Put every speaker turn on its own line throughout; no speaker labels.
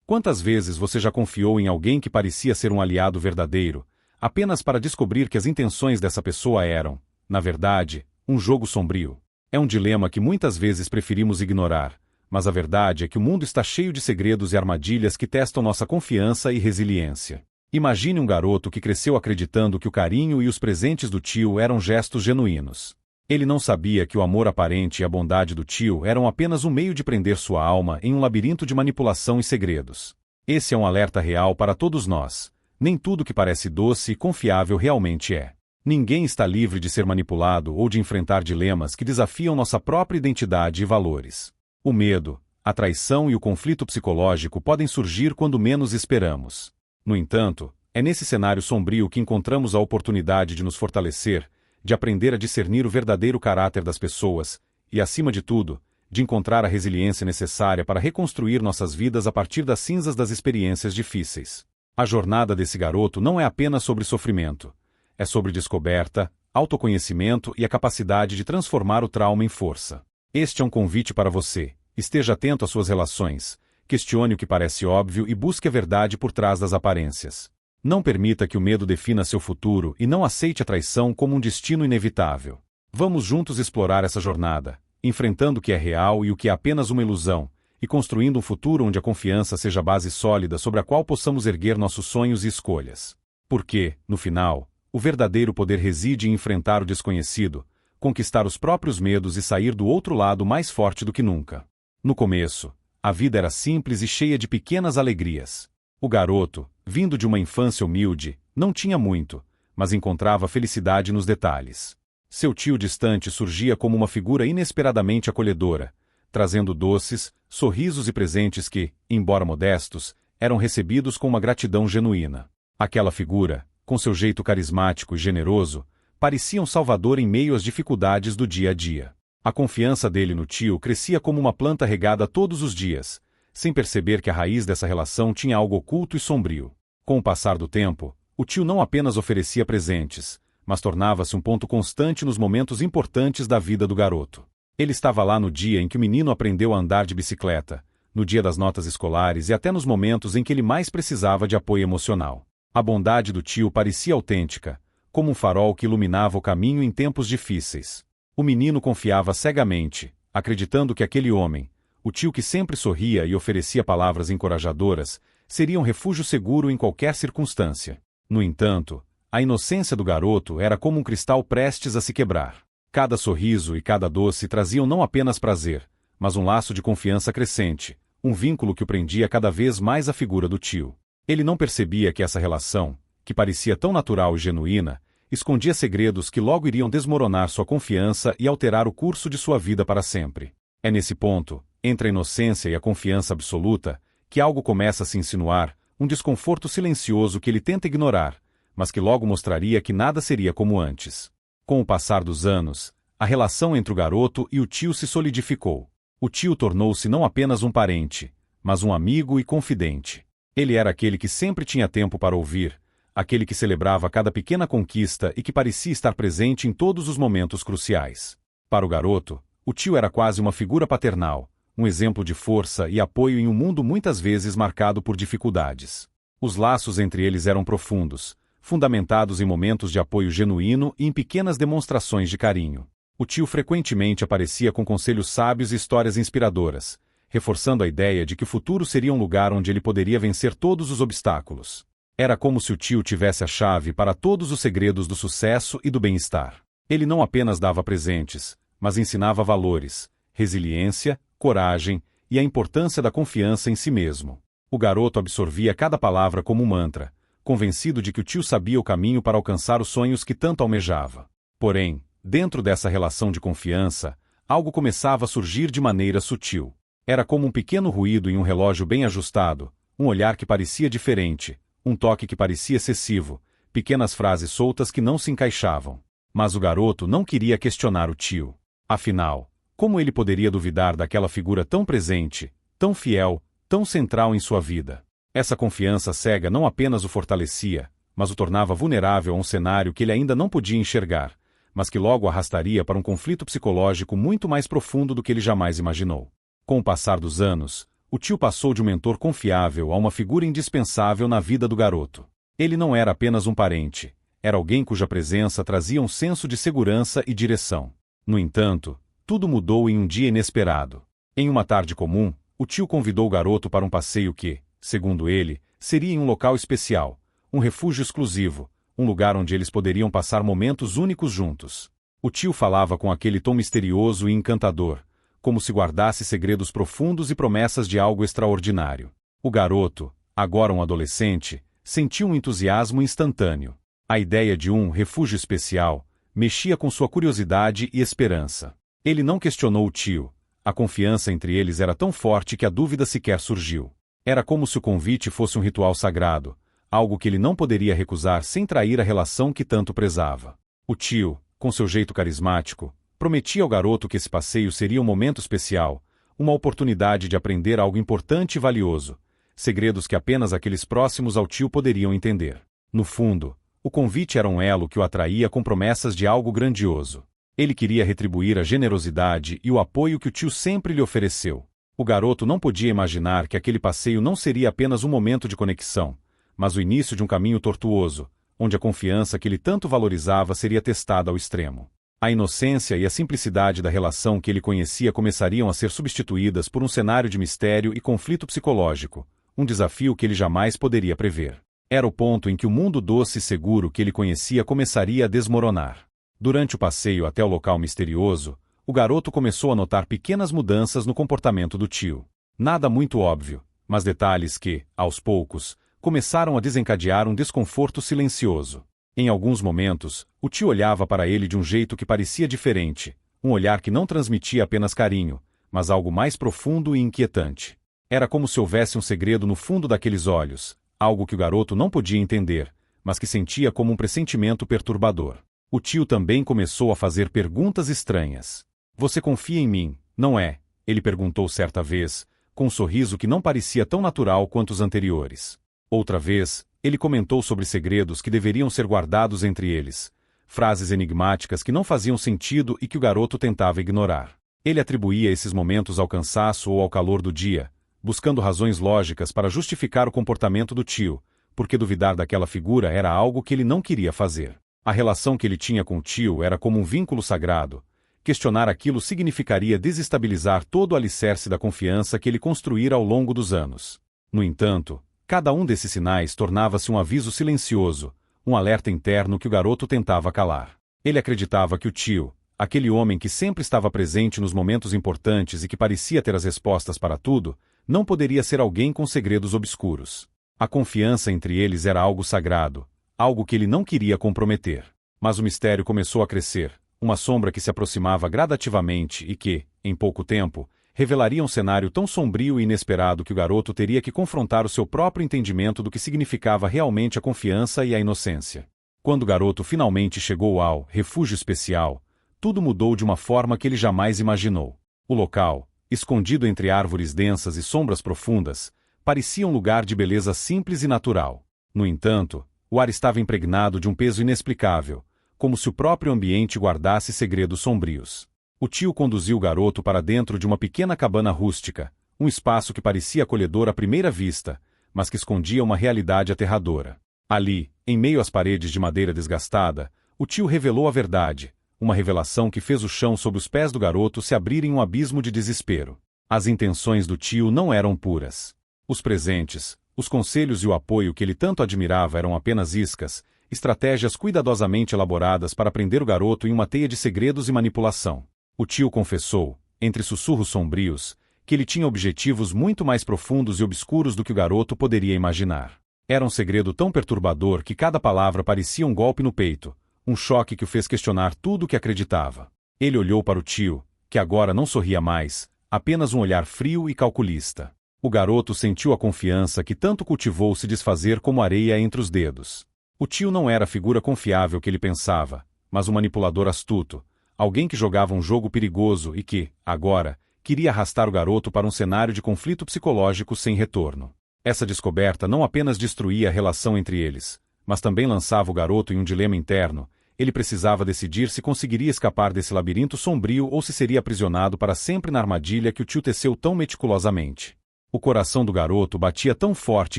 Quantas vezes você já confiou em alguém que parecia ser um aliado verdadeiro, apenas para descobrir que as intenções dessa pessoa eram, na verdade, um jogo sombrio? É um dilema que muitas vezes preferimos ignorar, mas a verdade é que o mundo está cheio de segredos e armadilhas que testam nossa confiança e resiliência. Imagine um garoto que cresceu acreditando que o carinho e os presentes do tio eram gestos genuínos. Ele não sabia que o amor aparente e a bondade do tio eram apenas um meio de prender sua alma em um labirinto de manipulação e segredos. Esse é um alerta real para todos nós. Nem tudo que parece doce e confiável realmente é. Ninguém está livre de ser manipulado ou de enfrentar dilemas que desafiam nossa própria identidade e valores. O medo, a traição e o conflito psicológico podem surgir quando menos esperamos. No entanto, é nesse cenário sombrio que encontramos a oportunidade de nos fortalecer, de aprender a discernir o verdadeiro caráter das pessoas e, acima de tudo, de encontrar a resiliência necessária para reconstruir nossas vidas a partir das cinzas das experiências difíceis. A jornada desse garoto não é apenas sobre sofrimento. É sobre descoberta, autoconhecimento e a capacidade de transformar o trauma em força. Este é um convite para você. Esteja atento às suas relações, questione o que parece óbvio e busque a verdade por trás das aparências. Não permita que o medo defina seu futuro e não aceite a traição como um destino inevitável. Vamos juntos explorar essa jornada, enfrentando o que é real e o que é apenas uma ilusão, e construindo um futuro onde a confiança seja a base sólida sobre a qual possamos erguer nossos sonhos e escolhas. Porque, no final, o verdadeiro poder reside em enfrentar o desconhecido, conquistar os próprios medos e sair do outro lado mais forte do que nunca. No começo, a vida era simples e cheia de pequenas alegrias. O garoto, vindo de uma infância humilde, não tinha muito, mas encontrava felicidade nos detalhes. Seu tio distante surgia como uma figura inesperadamente acolhedora, trazendo doces, sorrisos e presentes que, embora modestos, eram recebidos com uma gratidão genuína. Aquela figura, com seu jeito carismático e generoso, parecia um salvador em meio às dificuldades do dia a dia. A confiança dele no tio crescia como uma planta regada todos os dias, sem perceber que a raiz dessa relação tinha algo oculto e sombrio. Com o passar do tempo, o tio não apenas oferecia presentes, mas tornava-se um ponto constante nos momentos importantes da vida do garoto. Ele estava lá no dia em que o menino aprendeu a andar de bicicleta, no dia das notas escolares e até nos momentos em que ele mais precisava de apoio emocional. A bondade do tio parecia autêntica, como um farol que iluminava o caminho em tempos difíceis. O menino confiava cegamente, acreditando que aquele homem, o tio que sempre sorria e oferecia palavras encorajadoras, seria um refúgio seguro em qualquer circunstância. No entanto, a inocência do garoto era como um cristal prestes a se quebrar. Cada sorriso e cada doce traziam não apenas prazer, mas um laço de confiança crescente, um vínculo que o prendia cada vez mais à figura do tio. Ele não percebia que essa relação, que parecia tão natural e genuína, escondia segredos que logo iriam desmoronar sua confiança e alterar o curso de sua vida para sempre. É nesse ponto, entre a inocência e a confiança absoluta, que algo começa a se insinuar, um desconforto silencioso que ele tenta ignorar, mas que logo mostraria que nada seria como antes. Com o passar dos anos, a relação entre o garoto e o tio se solidificou. O tio tornou-se não apenas um parente, mas um amigo e confidente. Ele era aquele que sempre tinha tempo para ouvir, aquele que celebrava cada pequena conquista e que parecia estar presente em todos os momentos cruciais. Para o garoto, o tio era quase uma figura paternal, um exemplo de força e apoio em um mundo muitas vezes marcado por dificuldades. Os laços entre eles eram profundos, fundamentados em momentos de apoio genuíno e em pequenas demonstrações de carinho. O tio frequentemente aparecia com conselhos sábios e histórias inspiradoras, reforçando a ideia de que o futuro seria um lugar onde ele poderia vencer todos os obstáculos. Era como se o tio tivesse a chave para todos os segredos do sucesso e do bem-estar. Ele não apenas dava presentes, mas ensinava valores, resiliência, coragem e a importância da confiança em si mesmo. O garoto absorvia cada palavra como um mantra, convencido de que o tio sabia o caminho para alcançar os sonhos que tanto almejava. Porém, dentro dessa relação de confiança, algo começava a surgir de maneira sutil. Era como um pequeno ruído em um relógio bem ajustado, um olhar que parecia diferente, um toque que parecia excessivo, pequenas frases soltas que não se encaixavam. Mas o garoto não queria questionar o tio. Afinal, como ele poderia duvidar daquela figura tão presente, tão fiel, tão central em sua vida? Essa confiança cega não apenas o fortalecia, mas o tornava vulnerável a um cenário que ele ainda não podia enxergar, mas que logo arrastaria para um conflito psicológico muito mais profundo do que ele jamais imaginou. Com o passar dos anos, o tio passou de um mentor confiável a uma figura indispensável na vida do garoto. Ele não era apenas um parente, era alguém cuja presença trazia um senso de segurança e direção. No entanto, tudo mudou em um dia inesperado. Em uma tarde comum, o tio convidou o garoto para um passeio que, segundo ele, seria em um local especial, um refúgio exclusivo, um lugar onde eles poderiam passar momentos únicos juntos. O tio falava com aquele tom misterioso e encantador, como se guardasse segredos profundos e promessas de algo extraordinário. O garoto, agora um adolescente, sentiu um entusiasmo instantâneo. A ideia de um refúgio especial mexia com sua curiosidade e esperança. Ele não questionou o tio. A confiança entre eles era tão forte que a dúvida sequer surgiu. Era como se o convite fosse um ritual sagrado, algo que ele não poderia recusar sem trair a relação que tanto prezava. O tio, com seu jeito carismático, prometia ao garoto que esse passeio seria um momento especial, uma oportunidade de aprender algo importante e valioso, segredos que apenas aqueles próximos ao tio poderiam entender. No fundo, o convite era um elo que o atraía com promessas de algo grandioso. Ele queria retribuir a generosidade e o apoio que o tio sempre lhe ofereceu. O garoto não podia imaginar que aquele passeio não seria apenas um momento de conexão, mas o início de um caminho tortuoso, onde a confiança que ele tanto valorizava seria testada ao extremo. A inocência e a simplicidade da relação que ele conhecia começariam a ser substituídas por um cenário de mistério e conflito psicológico, um desafio que ele jamais poderia prever. Era o ponto em que o mundo doce e seguro que ele conhecia começaria a desmoronar. Durante o passeio até o local misterioso, o garoto começou a notar pequenas mudanças no comportamento do tio. Nada muito óbvio, mas detalhes que, aos poucos, começaram a desencadear um desconforto silencioso. Em alguns momentos, o tio olhava para ele de um jeito que parecia diferente, um olhar que não transmitia apenas carinho, mas algo mais profundo e inquietante. Era como se houvesse um segredo no fundo daqueles olhos, algo que o garoto não podia entender, mas que sentia como um pressentimento perturbador. O tio também começou a fazer perguntas estranhas. "Você confia em mim, não é?" ele perguntou certa vez, com um sorriso que não parecia tão natural quanto os anteriores. Outra vez, ele comentou sobre segredos que deveriam ser guardados entre eles, frases enigmáticas que não faziam sentido e que o garoto tentava ignorar. Ele atribuía esses momentos ao cansaço ou ao calor do dia, buscando razões lógicas para justificar o comportamento do tio, porque duvidar daquela figura era algo que ele não queria fazer. A relação que ele tinha com o tio era como um vínculo sagrado. Questionar aquilo significaria desestabilizar todo o alicerce da confiança que ele construíra ao longo dos anos. No entanto, cada um desses sinais tornava-se um aviso silencioso, um alerta interno que o garoto tentava calar. Ele acreditava que o tio, aquele homem que sempre estava presente nos momentos importantes e que parecia ter as respostas para tudo, não poderia ser alguém com segredos obscuros. A confiança entre eles era algo sagrado, algo que ele não queria comprometer. Mas o mistério começou a crescer, uma sombra que se aproximava gradativamente e que, em pouco tempo, revelaria um cenário tão sombrio e inesperado que o garoto teria que confrontar o seu próprio entendimento do que significava realmente a confiança e a inocência. Quando o garoto finalmente chegou ao refúgio especial, tudo mudou de uma forma que ele jamais imaginou. O local, escondido entre árvores densas e sombras profundas, parecia um lugar de beleza simples e natural. No entanto, o ar estava impregnado de um peso inexplicável, como se o próprio ambiente guardasse segredos sombrios. O tio conduziu o garoto para dentro de uma pequena cabana rústica, um espaço que parecia acolhedor à primeira vista, mas que escondia uma realidade aterradora. Ali, em meio às paredes de madeira desgastada, o tio revelou a verdade, uma revelação que fez o chão sob os pés do garoto se abrir em um abismo de desespero. As intenções do tio não eram puras. Os presentes, os conselhos e o apoio que ele tanto admirava eram apenas iscas, estratégias cuidadosamente elaboradas para prender o garoto em uma teia de segredos e manipulação. O tio confessou, entre sussurros sombrios, que ele tinha objetivos muito mais profundos e obscuros do que o garoto poderia imaginar. Era um segredo tão perturbador que cada palavra parecia um golpe no peito, um choque que o fez questionar tudo o que acreditava. Ele olhou para o tio, que agora não sorria mais, apenas um olhar frio e calculista. O garoto sentiu a confiança que tanto cultivou se desfazer como areia entre os dedos. O tio não era a figura confiável que ele pensava, mas um manipulador astuto, alguém que jogava um jogo perigoso e que, agora, queria arrastar o garoto para um cenário de conflito psicológico sem retorno. Essa descoberta não apenas destruía a relação entre eles, mas também lançava o garoto em um dilema interno. Ele precisava decidir se conseguiria escapar desse labirinto sombrio ou se seria aprisionado para sempre na armadilha que o tio teceu tão meticulosamente. O coração do garoto batia tão forte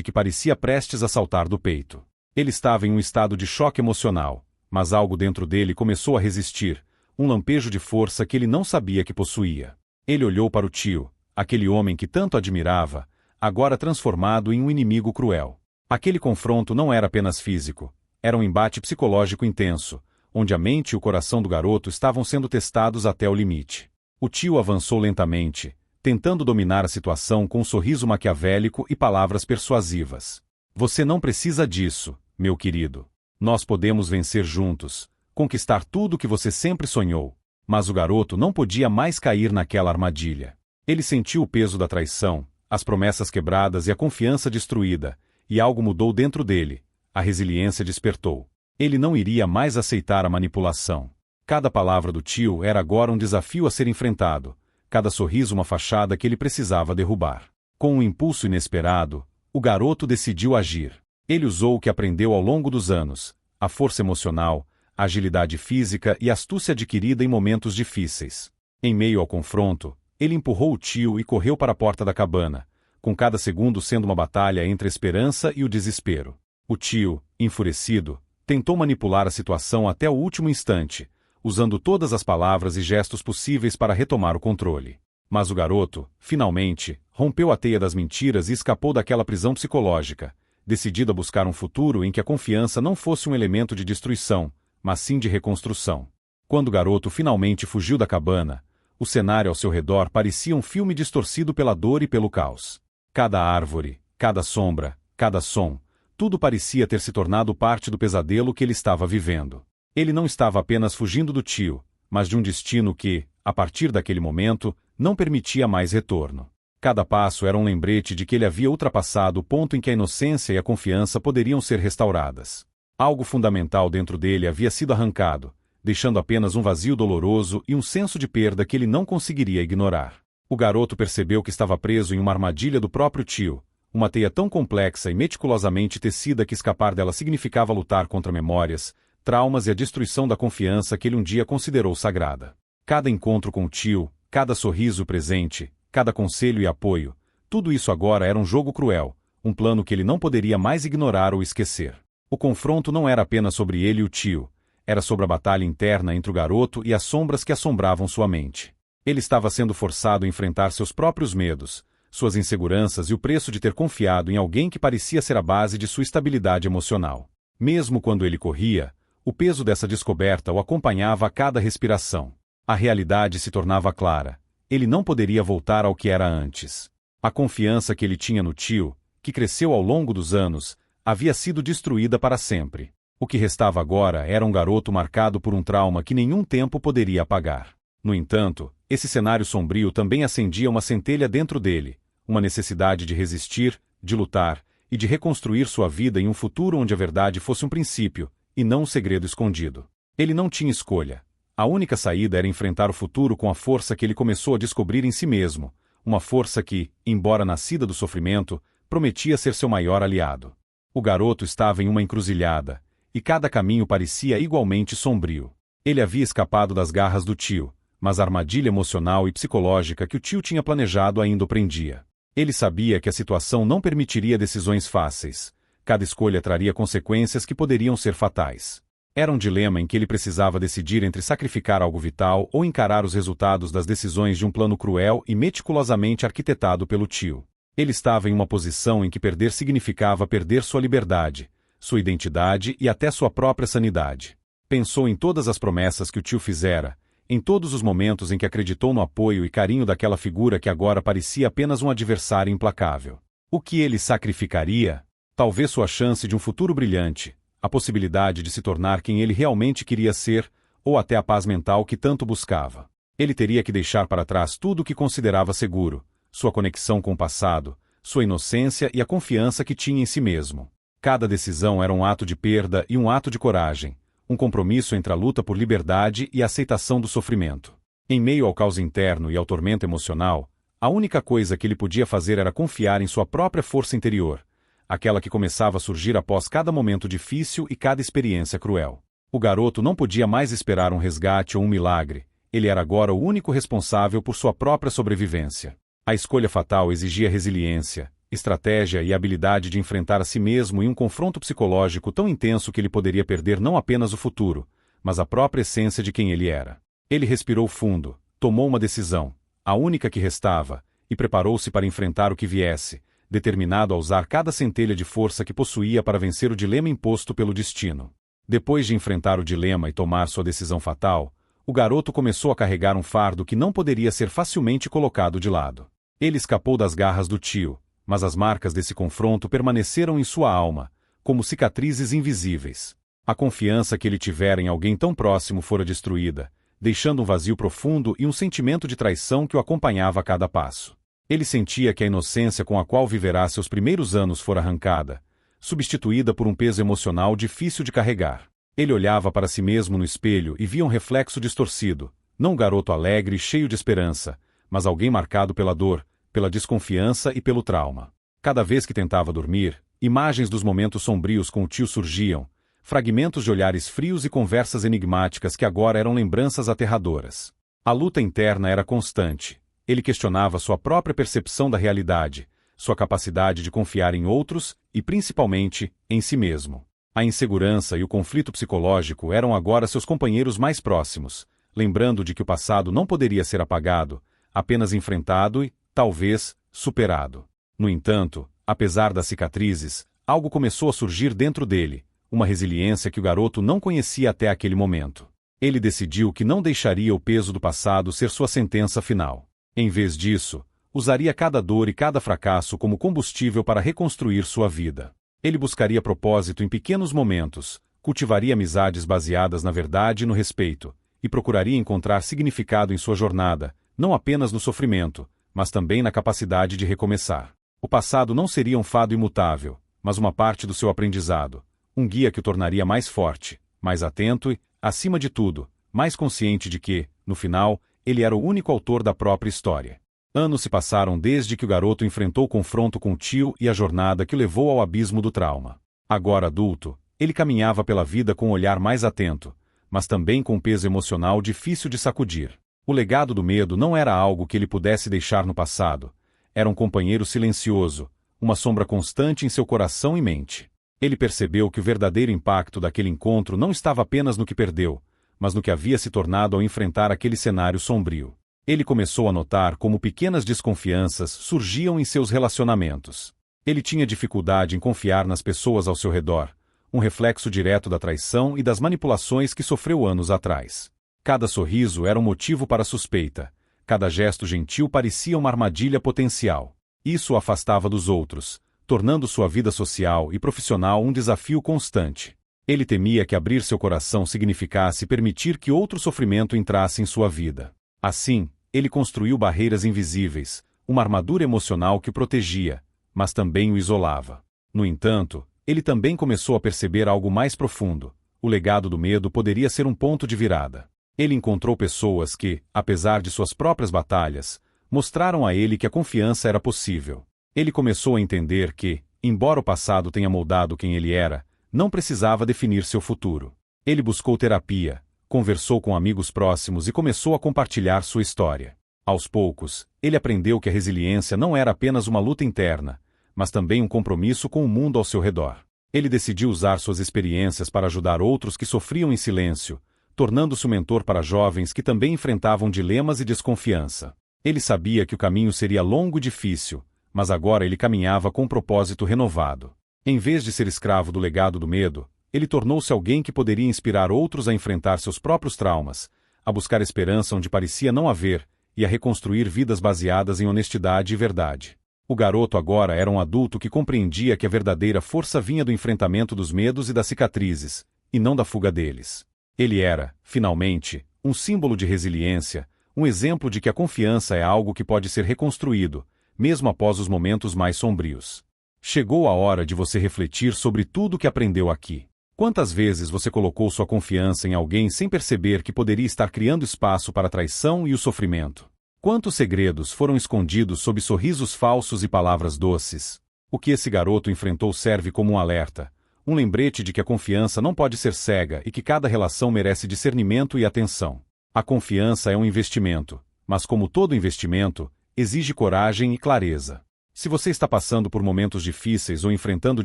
que parecia prestes a saltar do peito. Ele estava em um estado de choque emocional, mas algo dentro dele começou a resistir, um lampejo de força que ele não sabia que possuía. Ele olhou para o tio, aquele homem que tanto admirava, agora transformado em um inimigo cruel. Aquele confronto não era apenas físico, era um embate psicológico intenso, onde a mente e o coração do garoto estavam sendo testados até o limite. O tio avançou lentamente, tentando dominar a situação com um sorriso maquiavélico e palavras persuasivas. Você não precisa disso, meu querido. Nós podemos vencer juntos, conquistar tudo o que você sempre sonhou. Mas o garoto não podia mais cair naquela armadilha. Ele sentiu o peso da traição, as promessas quebradas e a confiança destruída, e algo mudou dentro dele. A resiliência despertou. Ele não iria mais aceitar a manipulação. Cada palavra do tio era agora um desafio a ser enfrentado, cada sorriso uma fachada que ele precisava derrubar. Com um impulso inesperado, o garoto decidiu agir. Ele usou o que aprendeu ao longo dos anos, a força emocional, a agilidade física e a astúcia adquirida em momentos difíceis. Em meio ao confronto, ele empurrou o tio e correu para a porta da cabana, com cada segundo sendo uma batalha entre a esperança e o desespero. O tio, enfurecido, tentou manipular a situação até o último instante, usando todas as palavras e gestos possíveis para retomar o controle. Mas o garoto, finalmente, rompeu a teia das mentiras e escapou daquela prisão psicológica, decidido a buscar um futuro em que a confiança não fosse um elemento de destruição, mas sim de reconstrução. Quando o garoto finalmente fugiu da cabana, o cenário ao seu redor parecia um filme distorcido pela dor e pelo caos. Cada árvore, cada sombra, cada som, tudo parecia ter se tornado parte do pesadelo que ele estava vivendo. Ele não estava apenas fugindo do tio, mas de um destino que, a partir daquele momento, não permitia mais retorno. Cada passo era um lembrete de que ele havia ultrapassado o ponto em que a inocência e a confiança poderiam ser restauradas. Algo fundamental dentro dele havia sido arrancado, deixando apenas um vazio doloroso e um senso de perda que ele não conseguiria ignorar. O garoto percebeu que estava preso em uma armadilha do próprio tio, uma teia tão complexa e meticulosamente tecida que escapar dela significava lutar contra memórias, traumas e a destruição da confiança que ele um dia considerou sagrada. Cada encontro com o tio, cada sorriso presente, cada conselho e apoio, tudo isso agora era um jogo cruel, um plano que ele não poderia mais ignorar ou esquecer. O confronto não era apenas sobre ele e o tio, era sobre a batalha interna entre o garoto e as sombras que assombravam sua mente. Ele estava sendo forçado a enfrentar seus próprios medos, suas inseguranças e o preço de ter confiado em alguém que parecia ser a base de sua estabilidade emocional. Mesmo quando ele corria, o peso dessa descoberta o acompanhava a cada respiração. A realidade se tornava clara. Ele não poderia voltar ao que era antes. A confiança que ele tinha no tio, que cresceu ao longo dos anos, havia sido destruída para sempre. O que restava agora era um garoto marcado por um trauma que nenhum tempo poderia apagar. No entanto, esse cenário sombrio também acendia uma centelha dentro dele, uma necessidade de resistir, de lutar e de reconstruir sua vida em um futuro onde a verdade fosse um princípio, e não um segredo escondido. Ele não tinha escolha. A única saída era enfrentar o futuro com a força que ele começou a descobrir em si mesmo, uma força que, embora nascida do sofrimento, prometia ser seu maior aliado. O garoto estava em uma encruzilhada, e cada caminho parecia igualmente sombrio. Ele havia escapado das garras do tio, mas a armadilha emocional e psicológica que o tio tinha planejado ainda o prendia. Ele sabia que a situação não permitiria decisões fáceis. Cada escolha traria consequências que poderiam ser fatais. Era um dilema em que ele precisava decidir entre sacrificar algo vital ou encarar os resultados das decisões de um plano cruel e meticulosamente arquitetado pelo tio. Ele estava em uma posição em que perder significava perder sua liberdade, sua identidade e até sua própria sanidade. Pensou em todas as promessas que o tio fizera, em todos os momentos em que acreditou no apoio e carinho daquela figura que agora parecia apenas um adversário implacável. O que ele sacrificaria? Talvez sua chance de um futuro brilhante, a possibilidade de se tornar quem ele realmente queria ser, ou até a paz mental que tanto buscava. Ele teria que deixar para trás tudo o que considerava seguro, sua conexão com o passado, sua inocência e a confiança que tinha em si mesmo. Cada decisão era um ato de perda e um ato de coragem, um compromisso entre a luta por liberdade e a aceitação do sofrimento. Em meio ao caos interno e ao tormento emocional, a única coisa que ele podia fazer era confiar em sua própria força interior, aquela que começava a surgir após cada momento difícil e cada experiência cruel. O garoto não podia mais esperar um resgate ou um milagre, ele era agora o único responsável por sua própria sobrevivência. A escolha fatal exigia resiliência, estratégia e habilidade de enfrentar a si mesmo em um confronto psicológico tão intenso que ele poderia perder não apenas o futuro, mas a própria essência de quem ele era. Ele respirou fundo, tomou uma decisão, a única que restava, e preparou-se para enfrentar o que viesse, determinado a usar cada centelha de força que possuía para vencer o dilema imposto pelo destino. Depois de enfrentar o dilema e tomar sua decisão fatal, o garoto começou a carregar um fardo que não poderia ser facilmente colocado de lado. Ele escapou das garras do tio, mas as marcas desse confronto permaneceram em sua alma, como cicatrizes invisíveis. A confiança que ele tivera em alguém tão próximo fora destruída, deixando um vazio profundo e um sentimento de traição que o acompanhava a cada passo. Ele sentia que a inocência com a qual viverá seus primeiros anos fora arrancada, substituída por um peso emocional difícil de carregar. Ele olhava para si mesmo no espelho e via um reflexo distorcido, não um garoto alegre e cheio de esperança, mas alguém marcado pela dor, pela desconfiança e pelo trauma. Cada vez que tentava dormir, imagens dos momentos sombrios com o tio surgiam, fragmentos de olhares frios e conversas enigmáticas que agora eram lembranças aterradoras. A luta interna era constante. Ele questionava sua própria percepção da realidade, sua capacidade de confiar em outros e, principalmente, em si mesmo. A insegurança e o conflito psicológico eram agora seus companheiros mais próximos, lembrando de que o passado não poderia ser apagado, apenas enfrentado e, talvez, superado. No entanto, apesar das cicatrizes, algo começou a surgir dentro dele, uma resiliência que o garoto não conhecia até aquele momento. Ele decidiu que não deixaria o peso do passado ser sua sentença final. Em vez disso, usaria cada dor e cada fracasso como combustível para reconstruir sua vida. Ele buscaria propósito em pequenos momentos, cultivaria amizades baseadas na verdade e no respeito, e procuraria encontrar significado em sua jornada, não apenas no sofrimento, mas também na capacidade de recomeçar. O passado não seria um fado imutável, mas uma parte do seu aprendizado, um guia que o tornaria mais forte, mais atento e, acima de tudo, mais consciente de que, no final, ele era o único autor da própria história. Anos se passaram desde que o garoto enfrentou o confronto com o tio e a jornada que o levou ao abismo do trauma. Agora adulto, ele caminhava pela vida com um olhar mais atento, mas também com um peso emocional difícil de sacudir. O legado do medo não era algo que ele pudesse deixar no passado. Era um companheiro silencioso, uma sombra constante em seu coração e mente. Ele percebeu que o verdadeiro impacto daquele encontro não estava apenas no que perdeu, mas no que havia se tornado ao enfrentar aquele cenário sombrio. Ele começou a notar como pequenas desconfianças surgiam em seus relacionamentos. Ele tinha dificuldade em confiar nas pessoas ao seu redor, um reflexo direto da traição e das manipulações que sofreu anos atrás. Cada sorriso era um motivo para suspeita, cada gesto gentil parecia uma armadilha potencial. Isso o afastava dos outros, tornando sua vida social e profissional um desafio constante. Ele temia que abrir seu coração significasse permitir que outro sofrimento entrasse em sua vida. Assim, ele construiu barreiras invisíveis, uma armadura emocional que o protegia, mas também o isolava. No entanto, ele também começou a perceber algo mais profundo. O legado do medo poderia ser um ponto de virada. Ele encontrou pessoas que, apesar de suas próprias batalhas, mostraram a ele que a confiança era possível. Ele começou a entender que, embora o passado tenha moldado quem ele era, não precisava definir seu futuro. Ele buscou terapia, conversou com amigos próximos e começou a compartilhar sua história. Aos poucos, ele aprendeu que a resiliência não era apenas uma luta interna, mas também um compromisso com o mundo ao seu redor. Ele decidiu usar suas experiências para ajudar outros que sofriam em silêncio, tornando-se um mentor para jovens que também enfrentavam dilemas e desconfiança. Ele sabia que o caminho seria longo e difícil, mas agora ele caminhava com um propósito renovado. Em vez de ser escravo do legado do medo, ele tornou-se alguém que poderia inspirar outros a enfrentar seus próprios traumas, a buscar esperança onde parecia não haver, e a reconstruir vidas baseadas em honestidade e verdade. O garoto agora era um adulto que compreendia que a verdadeira força vinha do enfrentamento dos medos e das cicatrizes, e não da fuga deles. Ele era, finalmente, um símbolo de resiliência, um exemplo de que a confiança é algo que pode ser reconstruído, mesmo após os momentos mais sombrios. Chegou a hora de você refletir sobre tudo o que aprendeu aqui. Quantas vezes você colocou sua confiança em alguém sem perceber que poderia estar criando espaço para a traição e o sofrimento? Quantos segredos foram escondidos sob sorrisos falsos e palavras doces? O que esse garoto enfrentou serve como um alerta, um lembrete de que a confiança não pode ser cega e que cada relação merece discernimento e atenção. A confiança é um investimento, mas como todo investimento, Exige coragem e clareza. Se você está passando por momentos difíceis ou enfrentando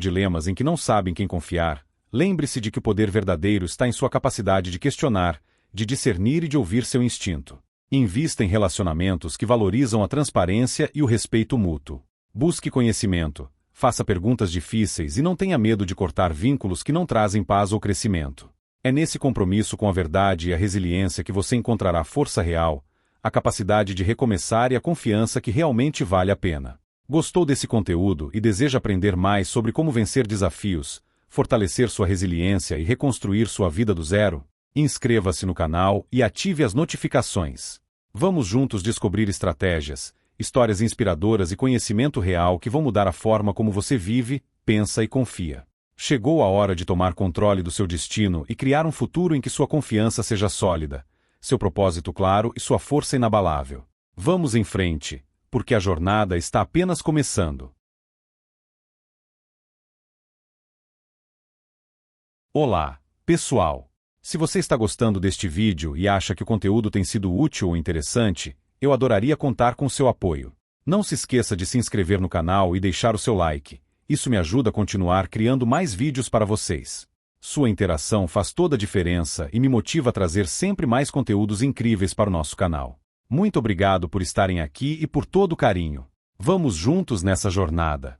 dilemas em que não sabe em quem confiar, lembre-se de que o poder verdadeiro está em sua capacidade de questionar, de discernir e de ouvir seu instinto. Invista em relacionamentos que valorizam a transparência e o respeito mútuo. Busque conhecimento, faça perguntas difíceis e não tenha medo de cortar vínculos que não trazem paz ou crescimento. É nesse compromisso com a verdade e a resiliência que você encontrará a força real, a capacidade de recomeçar e a confiança que realmente vale a pena. Gostou desse conteúdo e deseja aprender mais sobre como vencer desafios, fortalecer sua resiliência e reconstruir sua vida do zero? Inscreva-se no canal e ative as notificações. Vamos juntos descobrir estratégias, histórias inspiradoras e conhecimento real que vão mudar a forma como você vive, pensa e confia. Chegou a hora de tomar controle do seu destino e criar um futuro em que sua confiança seja sólida, seu propósito claro e sua força inabalável. Vamos em frente, porque a jornada está apenas começando. Olá, pessoal! Se você está gostando deste vídeo e acha que o conteúdo tem sido útil ou interessante, eu adoraria contar com seu apoio. Não se esqueça de se inscrever no canal e deixar o seu like. Isso me ajuda a continuar criando mais vídeos para vocês. Sua interação faz toda a diferença e me motiva a trazer sempre mais conteúdos incríveis para o nosso canal. Muito obrigado por estarem aqui e por todo o carinho. Vamos juntos nessa jornada.